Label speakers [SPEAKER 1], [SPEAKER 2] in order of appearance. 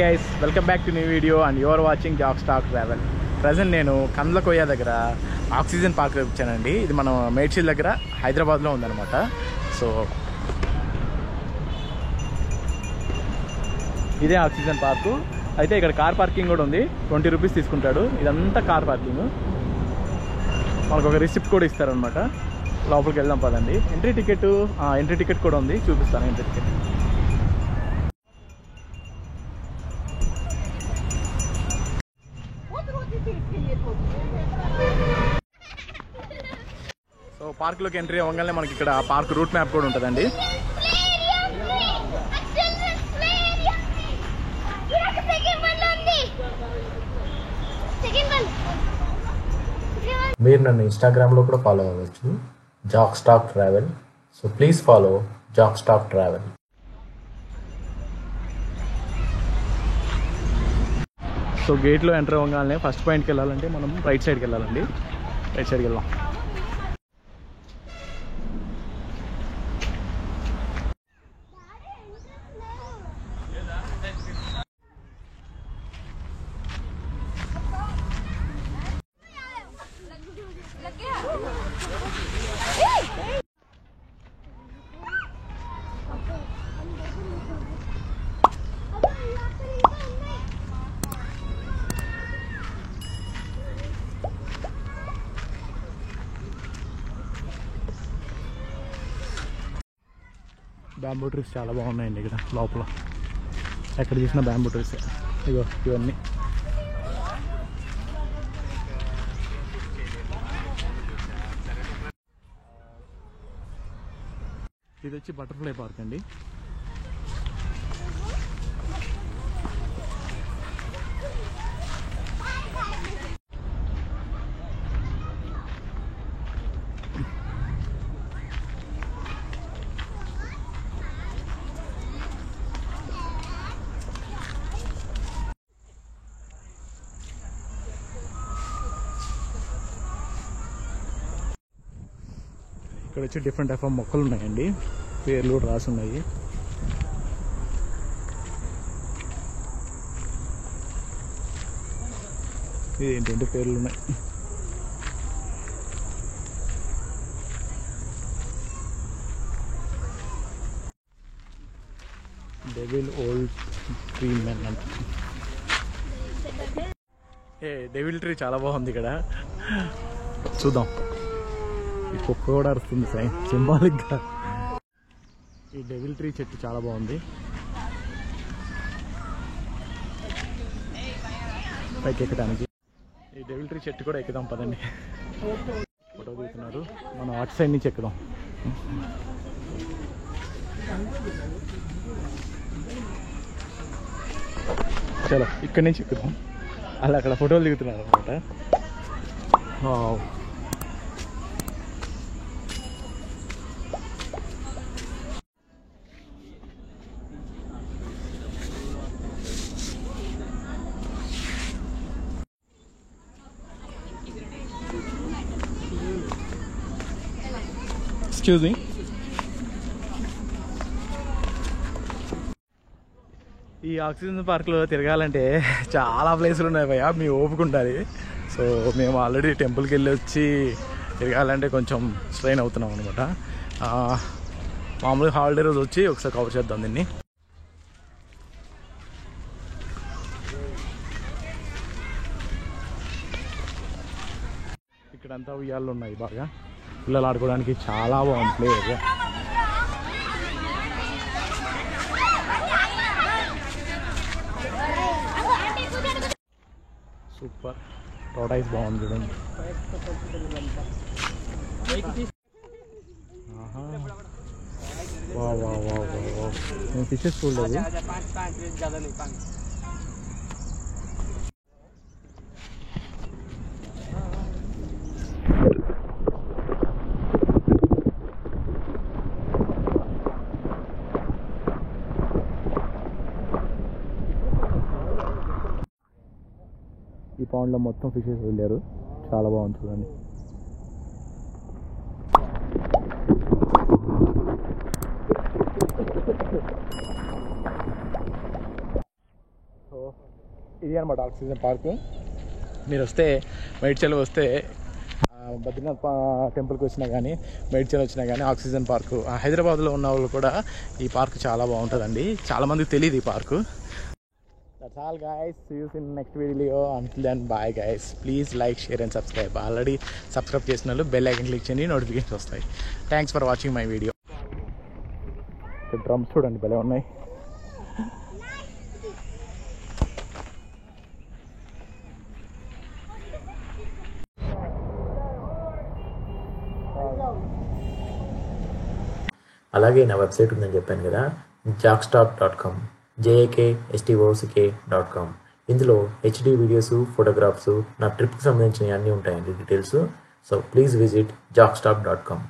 [SPEAKER 1] guys, welcome back to new video and you are watching Jockstalk Travel. Present నేను కండ్లకోయ దగ్గర oxygen park వచ్చానండి. ఇది మనం మేడ్చల్ దగ్గర హైదరాబాద్లో ఉందన్నమాట. సో ఇదే ఆక్సిజన్ పార్కు. అయితే ఇక్కడ కార్ పార్కింగ్ కూడా ఉంది. 20 రూపీస్ తీసుకుంటాడు. ఇదంతా కార్ పార్కింగ్. మనకు ఒక రిసిప్ట్ కూడా ఇస్తారనమాట. లోపలికి వెళ్దాం పదండి. ఎంట్రీ టికెట్ కూడా ఉంది, చూపిస్తాను ఎంట్రీ టికెట్. సో పార్క్లోకి ఎంట్రీ అవ్వగానే మనకి ఇక్కడ పార్క్ రూట్ మ్యాప్ కూడా ఉంటుందండి.
[SPEAKER 2] మీరు నన్ను ఇన్స్టాగ్రామ్లో కూడా ఫాలో అవ్వచ్చు, Jackstock travel. So please follow Jackstock travel.
[SPEAKER 1] So గేట్లో ఎంటర్ అవ్వగానే ఫస్ట్ పాయింట్కి వెళ్ళాలంటే మనం రైట్ సైడ్కి వెళ్ళాలండి. రైట్ సైడ్కి వెళ్దాం. బ్యాంబూ ట్రీస్ చాలా బాగున్నాయండి ఇక్కడ లోపల. ఎక్కడ చూసినా బ్యాంబూ ట్రీస్. ఇగో ఇవన్నీ ఇది వచ్చి బటర్ఫ్లై పార్క్ అండి. ఇక్కడ వచ్చి డిఫరెంట్ టైప్ ఆఫ్ మొక్కలు ఉన్నాయండి, పేర్లు కూడా రాసి ఉన్నాయి. ఇది ఏంటంటే పేర్లు ఉన్నాయి. డెవిల్ ఓల్డ్ ట్రీ మెన్ అంట. డెవిల్ ట్రీ చాలా బాగుంది ఇక్కడ, చూద్దాం. ఈ కుక్క కూడా అరుస్తుంది సింబాలిక్గా. ఈ డెవిల్ ట్రీ చెట్టు చాలా బాగుంది. పైకి ఎక్కడానికి ఈ డెవిల్ ట్రీ చెట్టు కూడా ఎక్కుదాం పదండి. ఫోటో తీస్తున్నారు, మనం అటు సైడ్ నుంచి ఎక్కుదాం. చలో ఇక్కడి నుంచి ఎక్కుదాం. అలా అక్కడ ఫోటోలు దిగుతున్నారు అనమాట. Excuse me. ఈ ఆక్సిజన్ పార్క్లో తిరగాలంటే చాలా ప్లేసులు ఉన్నాయి భయ్యా, మీ ఓపుకుంటుంది. సో మేము ఆల్రెడీ టెంపుల్కి వెళ్ళి వచ్చి తిరగాలంటే కొంచెం స్ట్రెయిన్ అవుతున్నాం అనమాట. మామూలుగా హాలిడే రోజు వచ్చి ఒకసారి కవర్ చేద్దాం దీన్ని. ఇక్కడంతా ఉయ్యాళ్ళు ఉన్నాయి, బాగా పిల్లలు ఆడుకోవడానికి చాలా బాగుంది ప్లే ఏరియా. సూపర్. టోటాయిస్ బాగుంది చూడండి. వా వా వా వా, నేను ఫిషెస్ చూడలేదు. ఈ పాండ్లో మొత్తం ఫిషెస్ వెళ్ళారు, చాలా బాగుంది చూడండి. ఇది అనమాట ఆక్సిజన్ పార్క్. మీరు వస్తే మేడ్చల్ వస్తే బద్రీనాథ్ టెంపుల్కి వచ్చినా కానీ, మేడ్చల్ వచ్చినా కానీ ఆక్సిజన్ పార్కు, హైదరాబాద్లో ఉన్న వాళ్ళు కూడా ఈ పార్క్ చాలా బాగుంటుందండి. చాలామందికి తెలియదు ఈ park. That's all guys, see you in next video. Until then bye guys. Please like, share and subscribe. Already subscribe చేసిన వాళ్ళు బెల్ ఐకన్ క్లిక్ చేయండి, నోటిఫికేషన్స్ వస్తాయి. Thanks for watching my video. Drums చూడండి భలే ఉన్నాయి.
[SPEAKER 2] అలాగే నా వెబ్సైట్ ఉందని చెప్పాను కదా, jakstock.com, jakstock.com. ఇందులో హెచ్డి వీడియోస్, ఫోటోగ్రాఫ్స్, నా ట్రిప్కి సంబంధించిన అన్నీ ఉంటాయండి details. So please visit jakstock.com.